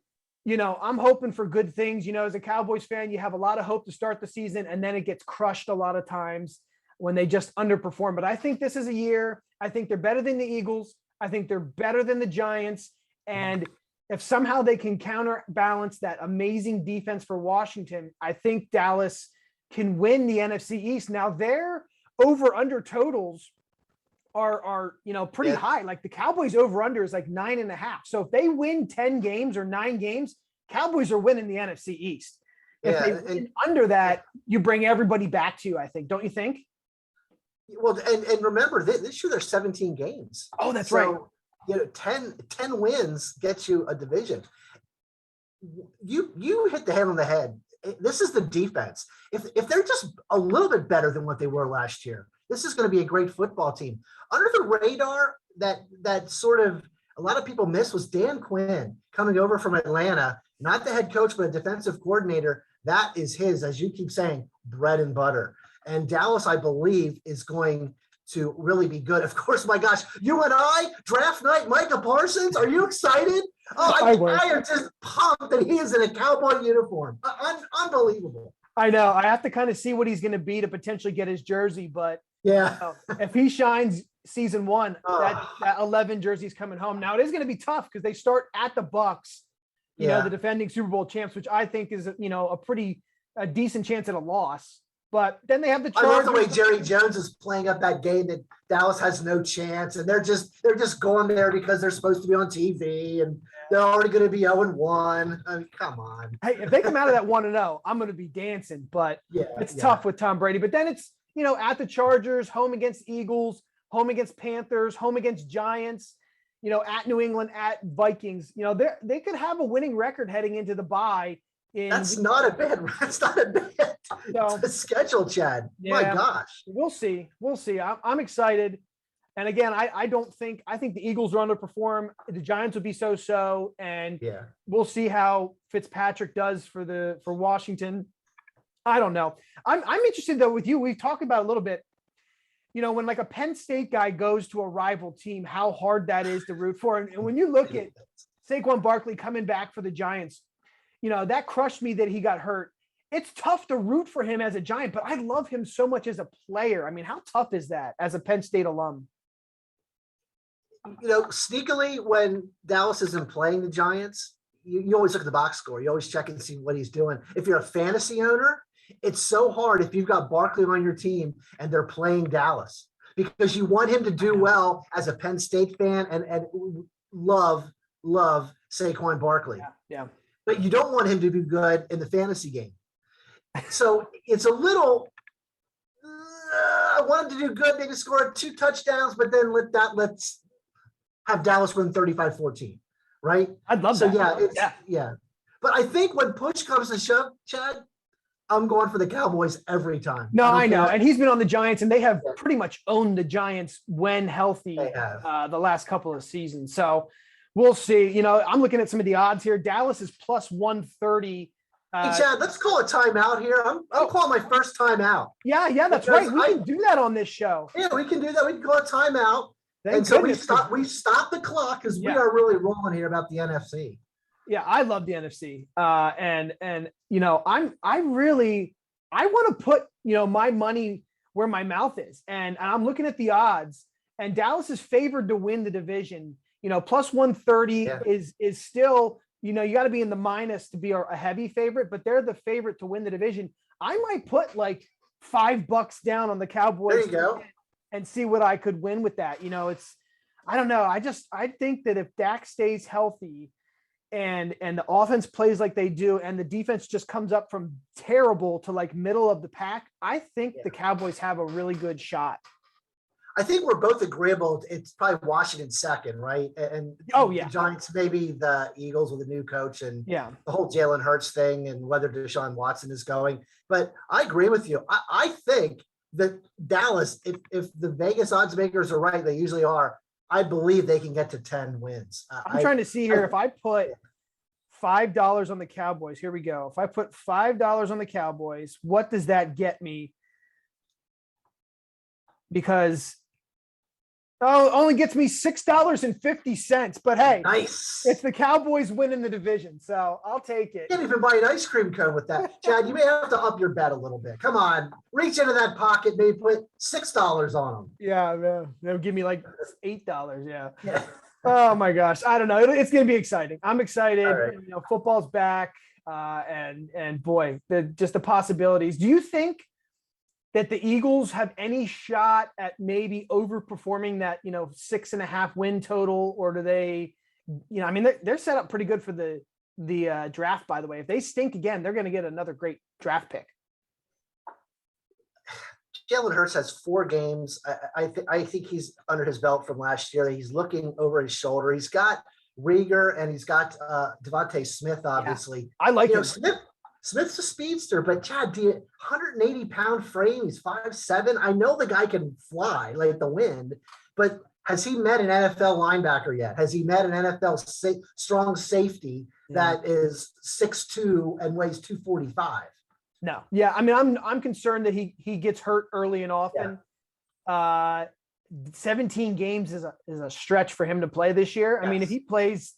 I'm hoping for good things. As a Cowboys fan, you have a lot of hope to start the season, and then it gets crushed a lot of times when they just underperform. But I think this is a year. I think they're better than the Eagles. I think they're better than the Giants. And if somehow they can counterbalance that amazing defense for Washington, I think Dallas can win the NFC East. Now, their over-under totals are pretty high. Like the Cowboys over under is like 9.5. So if they win 10 games or 9 games, Cowboys are winning the NFC East. If they win under that, you bring everybody back to you, I think. Don't you think? Well, and remember, this year there's 17 games. Oh, that's right. 10 wins gets you a division. You hit the head on the head. This is the defense. If they're just a little bit better than what they were last year, this is going to be a great football team. Under the radar, that sort of a lot of people missed was Dan Quinn coming over from Atlanta, not the head coach, but a defensive coordinator. That is his, as you keep saying, bread and butter. And Dallas, I believe, is going to really be good. Of course, my gosh, you and I, draft night, Micah Parsons, are you excited? Oh, I am just pumped that he is in a Cowboy uniform. Unbelievable. I know. I have to kind of see what he's going to be to potentially get his jersey, but if he shines season 1, that 11 jersey is coming home. Now it is going to be tough because they start at the Bucs, the defending Super Bowl champs, which I think is, a pretty a decent chance at a loss. But then they have the I love the way Chargers. Jerry Jones is playing up that game that Dallas has no chance, and they're just going there because they're supposed to be on TV, and they're already going to be 0-1. I mean, come on. Hey, if they come out of that 1-0, I'm going to be dancing. But Yeah, it's yeah. tough with Tom Brady. But then it's, at the Chargers, home against Eagles, home against Panthers, home against Giants, at New England, at Vikings. They could have a winning record heading into the bye. That's not a bad So, schedule, Chad. My Yeah. gosh. we'll see. We'll see. I'm excited. And again, I think the Eagles will underperform. The Giants will be so, and Yeah. we'll see how Fitzpatrick does for Washington. I don't know. I'm interested though with you. We've talked about it a little bit. When like a Penn State guy goes to a rival team, how hard that is to root for. And when you look at Saquon Barkley coming back for the Giants, that crushed me that he got hurt. It's tough to root for him as a Giant, but I love him so much as a player. I mean, how tough is that as a Penn State alum? Sneakily, when Dallas isn't playing the Giants, you always look at the box score. You always check and see what he's doing. If you're a fantasy owner, it's so hard if you've got Barkley on your team and they're playing Dallas, because you want him to do well as a Penn State fan and love Saquon Barkley. Yeah. But you don't want him to be good in the fantasy game. So it's a little, I want him to do good, maybe score 2 touchdowns, but then let's have Dallas win 35-14, right? I'd love So that. yeah. But I think when push comes to shove, Chad, I'm going for the Cowboys every time. No, I know. care. And he's been on the Giants, and they have pretty much owned the Giants when healthy They have. the last couple of seasons. So we'll see. I'm looking at some of the odds here. Dallas is plus 130. Hey, Chad, let's call a timeout here. I'm calling my first timeout. Yeah, that's Because right. We can do that on this show. Yeah, we can do that. We can call a timeout. Thank And so goodness. we stop the clock because we Yeah. are really rolling here about the NFC. Yeah, I love the NFC. And I want to put, my money where my mouth is. And I'm looking at the odds, and Dallas is favored to win the division. Plus 130 is still, you got to be in the minus to be a heavy favorite, but they're the favorite to win the division. I might put like $5 down on the Cowboys. There you go. And see what I could win with that. I don't know. I think that if Dak stays healthy and the offense plays like they do, and the defense just comes up from terrible to like middle of the pack, I think the Cowboys have a really good shot. I think we're both agreeable. It's probably Washington second, right? And the Giants, maybe the Eagles with a new coach and the whole Jalen Hurts thing and whether Deshaun Watson is going. But I agree with you. I think that Dallas, if the Vegas odds makers are right, they usually are, I believe they can get to 10 wins. I'm trying to see here. If I put $5 on the Cowboys, here we go. If I put $5 on the Cowboys, what does that get me? Because it only gets me $6.50. But hey, nice. It's the Cowboys winning the division, so I'll take it. You can't even buy an ice cream cone with that. Chad, you may have to up your bet a little bit. Come on, reach into that pocket, maybe put $6 on them. Yeah, they'll give me like $8. Yeah. Oh my gosh, I don't know. It's going to be exciting. I'm excited. Right. Football's back, and boy, just the possibilities. Do you think that the Eagles have any shot at maybe overperforming that 6.5 win total, or do they? They're set up pretty good for the draft. By the way, if they stink again, they're going to get another great draft pick. Jalen Hurts has 4 games. I think he's under his belt from last year. He's looking over his shoulder. He's got Rieger and he's got Devontae Smith, obviously. Yeah, I like him. Smith's a speedster, but Chad, 180-pound frame. He's 5'7". I know the guy can fly like the wind, but has he met an NFL linebacker yet? Has he met an NFL strong safety that is 6'2" and weighs 245? No. Yeah. I'm concerned that he gets hurt early and often. 17 games is a stretch for him to play this year. Yes. If he plays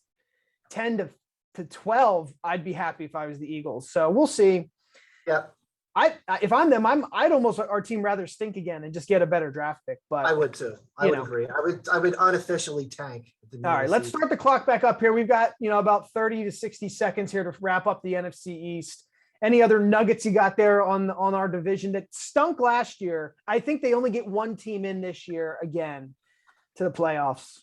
10 to 12, I'd be happy if I was the Eagles. So we'll see. Yeah. If I'm them, I'd almost our team rather stink again and just get a better draft pick. But I would too. I would agree. I would unofficially tank. All right, let's start the clock back up here. We've got about 30 to 60 seconds here to wrap up the NFC East. any other nuggets you got there on our division that stunk last year? I think they only get one team in this year again to the playoffs.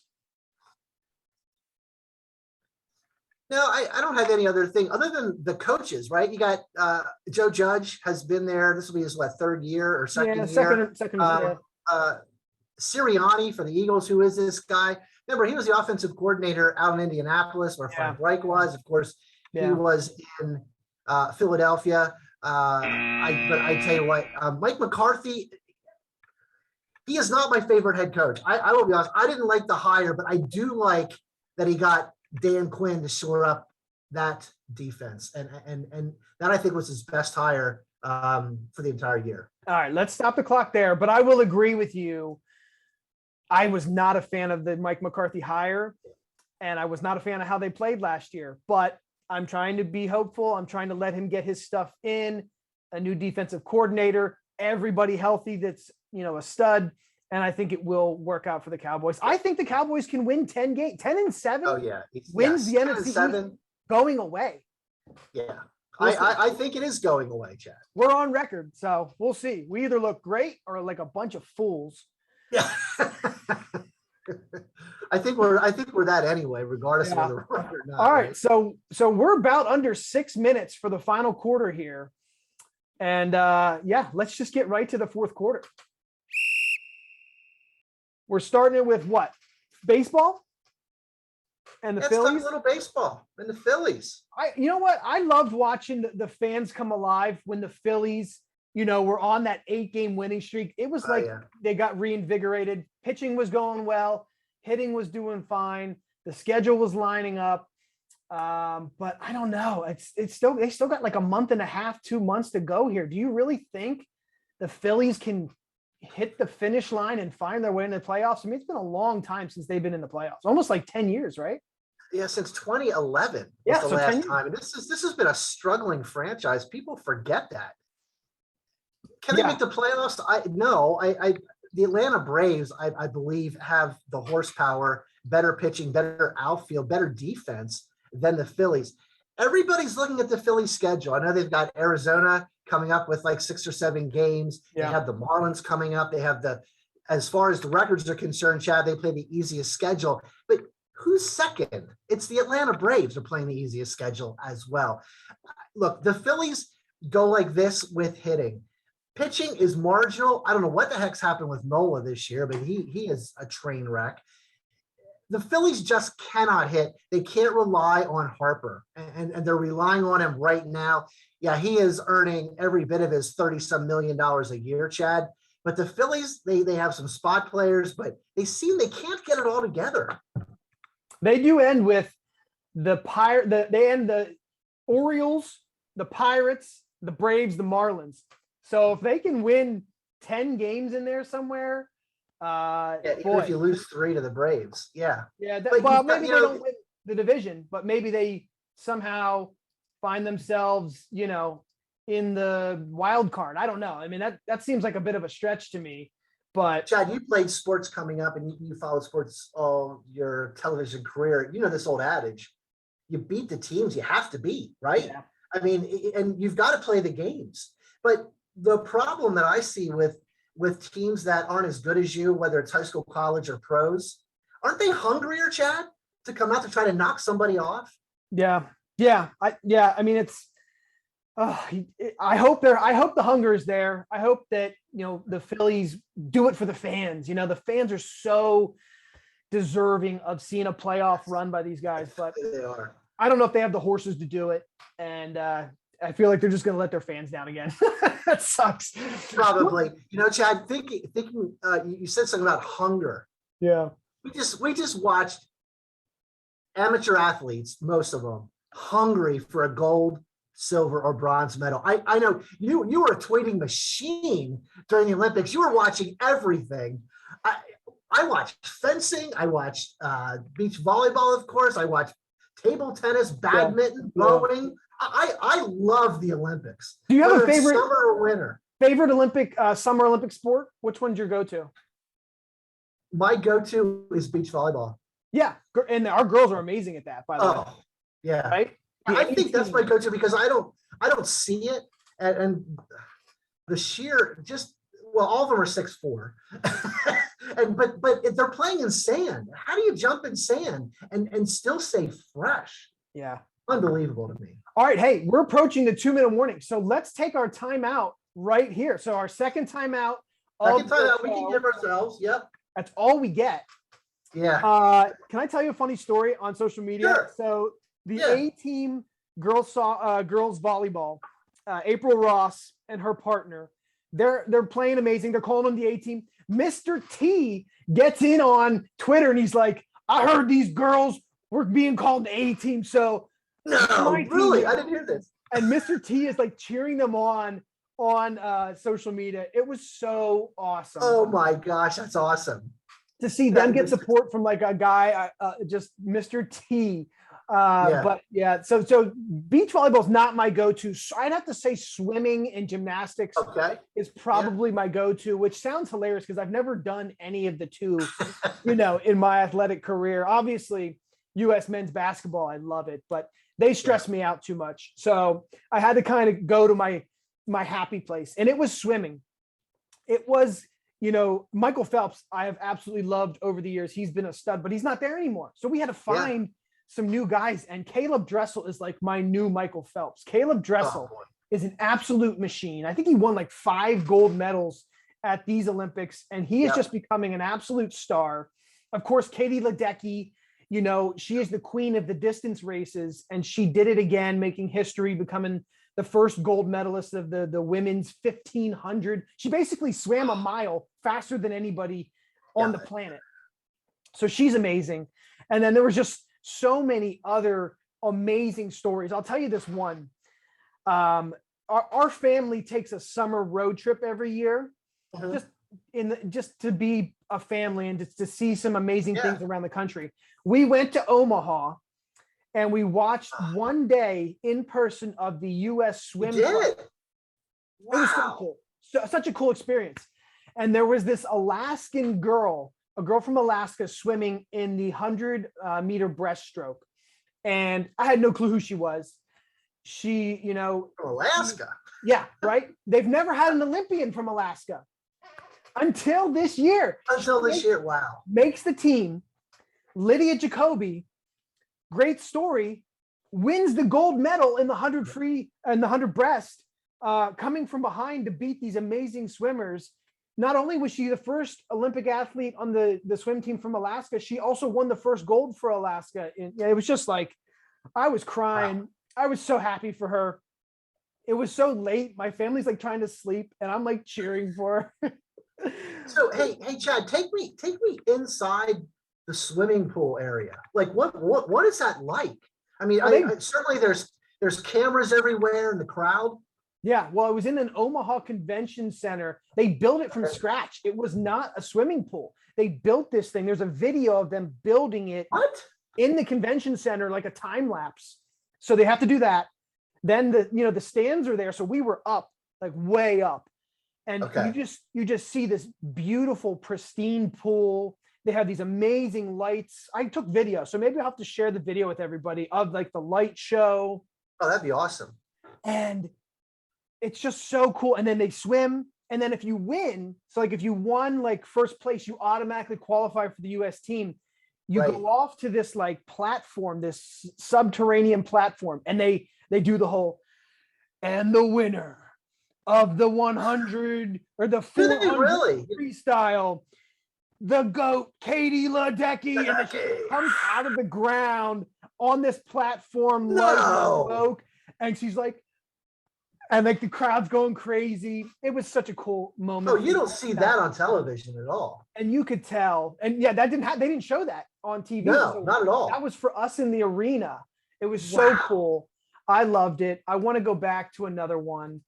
No, I don't have any other thing other than the coaches, right? You got Joe Judge has been there. This will be his third year or second year. Second. Sirianni for the Eagles, who is this guy? Remember, he was the offensive coordinator out in Indianapolis, where Frank Reich was. Of course, he was in Philadelphia. But I tell you what, Mike McCarthy, he is not my favorite head coach. I will be honest. I didn't like the hire, but I do like that he got Dan Quinn to shore up that defense, and that I think was his best hire for the entire year. All right, let's stop the clock there. But I will agree with you. I was not a fan of the Mike McCarthy hire, and I was not a fan of how they played last year. But I'm trying to be hopeful. I'm trying to let him get his stuff in. A new defensive coordinator, everybody healthy. That's a stud. And I think it will work out for the Cowboys. I think the Cowboys can win 10 games, 10-7. Oh yeah, wins the NFC East going away. Yeah, I think it is going away, Chad. We're on record, so we'll see. We either look great or like a bunch of fools. Yeah, I think we're that anyway, regardless of whether we're right or not. All right, so we're about under 6 minutes for the final quarter here, and let's just get right to the fourth quarter. We're starting it with what? Baseball and the Phillies. A little baseball and the Phillies. You know what? I loved watching the fans come alive when the Phillies, were on that 8-game winning streak. It was like they got reinvigorated. Pitching was going well. Hitting was doing fine. The schedule was lining up. But I don't know. They still got like a month and a half, 2 months to go here. Do you really think the Phillies can hit the finish line and find their way in the playoffs? I mean, it's been a long time since they've been in the playoffs, almost like 10 years, right? Yeah, since 2011 was the last time. And this has been a struggling franchise. People forget that. Can they make the playoffs? The Atlanta Braves, I believe, have the horsepower, better pitching, better outfield, better defense than the Phillies. Everybody's looking at the Phillies schedule. I know they've got Arizona coming up with like 6 or 7 games. They have the Marlins coming up. They have as far as the records are concerned, Chad, they play the easiest schedule. But who's second? It's the Atlanta Braves are playing the easiest schedule as well. Look, the Phillies go like this with hitting. Pitching is marginal. I don't know what the heck's happened with Nola this year, but he is a train wreck. The Phillies just cannot hit. They can't rely on Harper, and they're relying on him right now. Yeah, he is earning every bit of his $30-some million a year, Chad. But the Phillies, they have some spot players, but they can't get it all together. They do end with they end the Orioles, the Pirates, the Braves, the Marlins. So if they can win 10 games in there somewhere, even if you lose 3 to the Braves, maybe they don't win the division, but maybe they somehow find themselves, in the wild card. I don't know. I mean, that seems like a bit of a stretch to me. But Chad, you played sports coming up, and you followed sports all your television career. You know this old adage: you beat the teams you have to beat, right? Yeah. I mean, and you've got to play the games. But the problem that I see with teams that aren't as good as you, whether it's high school, college, or pros, aren't they hungrier, Chad, to come out to try to knock somebody off? Yeah. I mean, it's. I hope the hunger is there. I hope that the Phillies do it for the fans. The fans are so deserving of seeing a playoff run by these guys, but they are. I don't know if they have the horses to do it, and I feel like they're just going to let their fans down again. That sucks. Probably. Chad, thinking you said something about hunger. Yeah. We just watched amateur athletes, most of them, hungry for a gold, silver, or bronze medal. I know you were a tweeting machine during the Olympics. You were watching everything. I watched fencing. I watched beach volleyball, of course. I watched table tennis, badminton, rowing. I love the Olympics. Do you have a favorite summer or winter? Favorite Olympic summer Olympic sport? Which one's your go-to? My go-to is beach volleyball. Yeah, and our girls are amazing at that, by the way. Yeah. Right? I think that's my go-to because I don't see it, and the sheer just well, all of them are 6'4", and but if they're playing in sand, how do you jump in sand and still stay fresh? Yeah. Unbelievable to me. All right. Hey, we're approaching the 2-minute warning. So let's take our timeout right here. So our second timeout. Second time out, we can give ourselves. Yep. That's all we get. Yeah. Can I tell you a funny story on social media? Sure. So the Yeah. A-team girls volleyball, April Ross and her partner, they're playing amazing. They're calling them the A-team. Mr. T gets in on Twitter and he's like, I heard these girls were being called the A-team. So No, my team- really, I didn't hear this. and Mr. T is like cheering them on social media. It was so awesome. Oh my gosh, that's awesome. To see them get support from like a guy, just Mr. T. Yeah. But yeah, so beach volleyball is not my go-to. So I'd have to say swimming and gymnastics Okay. is probably my go-to, which sounds hilarious because I've never done any of the two, in my athletic career. Obviously, U.S. men's basketball, I love it, but they stress me out too much. So I had to kind of go to my happy place, and it was swimming. It was, Michael Phelps, I have absolutely loved over the years. He's been a stud, but he's not there anymore. So we had to find some new guys, and Caleb Dressel is like my new Michael Phelps. Caleb Dressel is an absolute machine. I think he won like 5 gold medals at these Olympics, and he is just becoming an absolute star. Of course, Katie Ledecky, she is the queen of the distance races, and she did it again, making history, becoming the first gold medalist of the women's 1500. She basically swam a mile faster than anybody on the planet. So she's amazing. And then there was just so many other amazing stories. I'll tell you this one. Our family takes a summer road trip every year, just to be a family and just to see some amazing things around the country. We went to Omaha and we watched one day in person of the U.S. swim. You did? Wow. It was so Wow. cool. Such a cool experience. And there was this Alaskan girl, a girl from Alaska, swimming in the 100-meter breaststroke. And I had no clue who she was. She, From Alaska. yeah, right? They've never had an Olympian from Alaska until this year. Until this year. Wow. Makes the team. Lydia Jacoby, great story, wins the gold medal in the 100 free and the 100 breast, coming from behind to beat these amazing swimmers. Not only was she the first Olympic athlete on the swim team from Alaska, she also won the first gold for Alaska. It was just like, I was crying. Wow. I was so happy for her. It was so late. My family's like trying to sleep and I'm like cheering for her. So, hey, Chad, take me inside the swimming pool area. Like what is that like? I mean, certainly there's cameras everywhere in the crowd. Yeah, well, it was in an Omaha Convention Center. They built it from scratch. It was not a swimming pool. They built this thing. There's a video of them building it in the convention center, like a time lapse. So they have to do that. Then the stands are there. So we were up, like way up. And you just see this beautiful, pristine pool. They have these amazing lights. I took video, so maybe I'll have to share the video with everybody of like the light show. Oh, that'd be awesome. And it's just so cool. And then they swim. And then if you win, so like if you won like first place, you automatically qualify for the US team. You go off to this like platform, this subterranean platform, and they do the whole, and the winner of the 100 or the 400 freestyle, the GOAT, Katie Ledecky, and she comes out of the ground on this platform, smoke, and she's like, and like the crowd's going crazy. It was such a cool moment. Oh, you don't see that on television at all. And you could tell. And yeah, that they didn't show that on TV. No, so not at all. That was for us in the arena. It was so cool. I loved it. I want to go back to another one.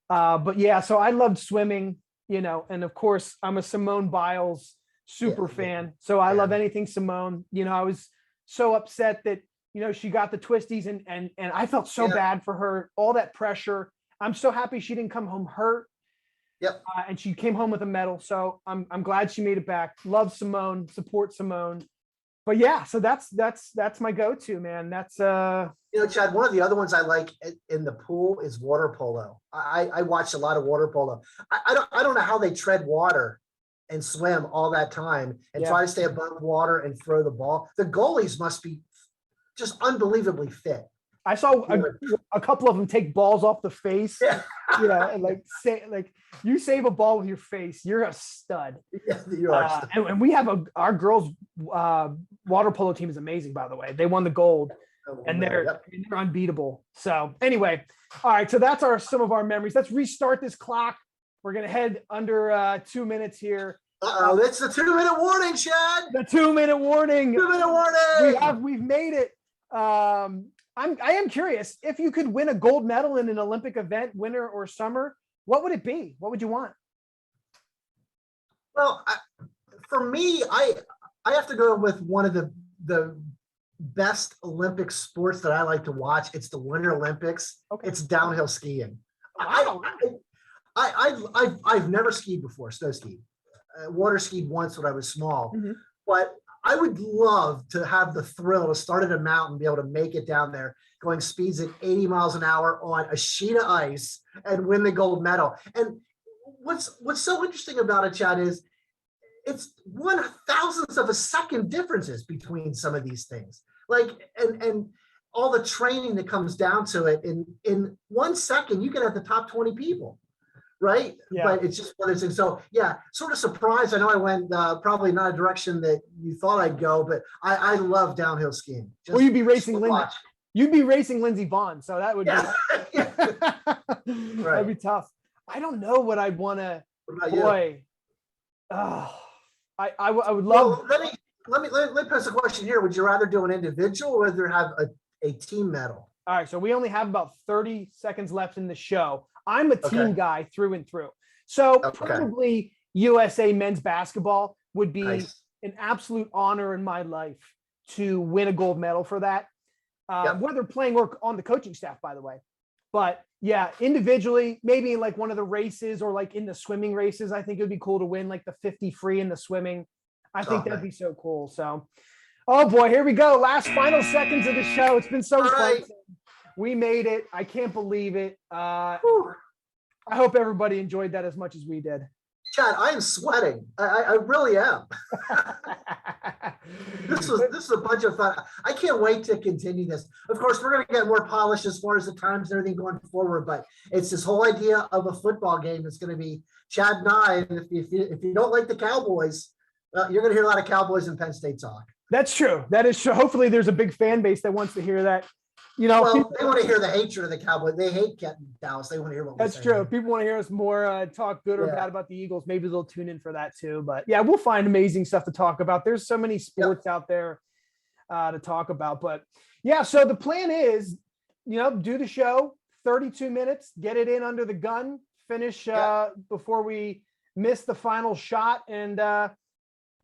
But yeah, so I loved swimming, and of course I'm a Simone Biles super fan. So I love anything Simone. I was so upset that, she got the twisties and I felt so bad for her, all that pressure. I'm so happy she didn't come home hurt. Yep. And she came home with a medal. So I'm glad she made it back. Love Simone, support Simone. But yeah, so that's my go-to, man. That's You know, Chad, one of the other ones I like in the pool is water polo. I watched a lot of water polo. I don't know how they tread water and swim all that time and Yeah. try to stay above water and throw the ball. The goalies must be just unbelievably fit. I saw a couple of them take balls off the face. Yeah. And like you save a ball with your face, you're a stud. Yeah, you are. And we have our girls water polo team is amazing, by the way. They won the gold. And they're unbeatable. So anyway, all right. So that's some of our memories. Let's restart this clock. We're gonna head under 2 minutes here. It's the 2-minute warning, Chad. The 2-minute warning. 2-minute warning. We've made it. I am curious if you could win a gold medal in an Olympic event, winter or summer. What would it be? What would you want? Well, for me, I have to go with one of the best Olympic sports that I like to watch. It's the Winter Olympics. Okay. It's downhill skiing. Wow. I've never skied before, snow skied. Water skied once when I was small, Mhm. but I would love to have the thrill to start at a mountain, be able to make it down there, going speeds at 80 miles an hour on a sheet of ice and win the gold medal. And what's so interesting about it, Chad, is it's 1/1000th of a second differences between some of these things. Like, and all the training that comes down to it in 1 second, you get at the top 20 people. Right. Yeah. But it's just one of those things. So yeah, sort of surprised. I know I went probably not a direction that you thought I'd go, but I love downhill skiing. Well, you'd be racing to Lindsey. watch. You'd be racing Lindsey Vonn, so that would Yeah. be that'd be tough. I don't know what I'd want to. What about you? Boy, I would love. Well, let me pose a question here. Would you rather do an individual or rather have a team medal? All right, so we only have about 30 seconds left in the show. I'm a team Okay. guy through and through. So Okay. probably USA men's basketball would be Nice. an absolute honor in my life to win a gold medal for that. Yep. Whether playing or on the coaching staff, by the way. But yeah, individually, maybe in like one of the races or like in the swimming races, I think it would be cool to win like the 50 free in the swimming. I think Okay. that'd be so cool. So, oh boy, here we go. Last final seconds of the show. It's been so All fun. right. We made it. I can't believe it. Whew. I hope everybody enjoyed that as much as we did. Chad, I am sweating. I really am. This is a bunch of fun. I can't wait to continue this. Of course, we're going to get more polished as far as the times and everything going forward, but it's this whole idea of a football game that's going to be Chad and I. And if you don't like the Cowboys, you're going to hear a lot of Cowboys and Penn State talk. That's true. That is true. Hopefully there's a big fan base that wants to hear that. You know, Well, they want to hear the hatred of the Cowboys. They hate Dallas. They want to hear what that's we're true. saying. People want to hear us more talk good or Yeah. bad about the Eagles. Maybe they'll tune in for that too. But yeah, we'll find amazing stuff to talk about. There's so many sports out there to talk about. But yeah, so the plan is, do the show 32 minutes, get it in under the gun, finish before we miss the final shot, and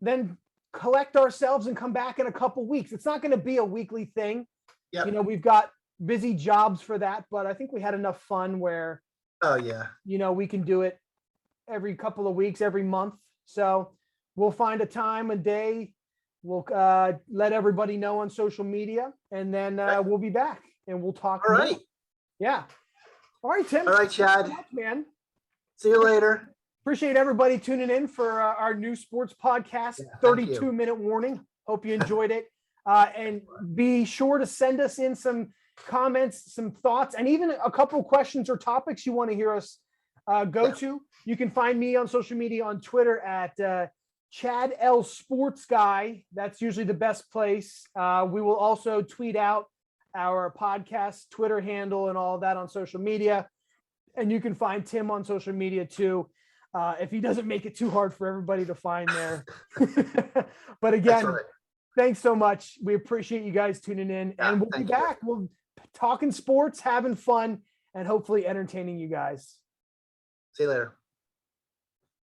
then collect ourselves and come back in a couple weeks. It's not going to be a weekly thing. Yep. We've got busy jobs for that, but I think we had enough fun where, Oh, yeah. we can do it every couple of weeks, every month. So we'll find a time, a day. We'll let everybody know on social media, and then we'll be back and we'll talk. All more. right. Yeah. All right, Tim. All right, Chad. Thanks so much, man. See you later. Appreciate everybody tuning in for our new sports podcast, Yeah, thank you. 32-minute warning. Hope you enjoyed it. And be sure to send us in some comments, some thoughts, and even a couple questions or topics you want to hear us go to. You can find me on social media on Twitter at Chad L Sports Guy. That's usually the best place. We will also tweet out our podcast Twitter handle and all of that on social media. And you can find Tim on social media too, if he doesn't make it too hard for everybody to find there. But again, That's right. thanks so much. We appreciate you guys tuning in, Yeah, and we'll be thank you. back. We'll talking sports, having fun, and hopefully entertaining you guys. See you later.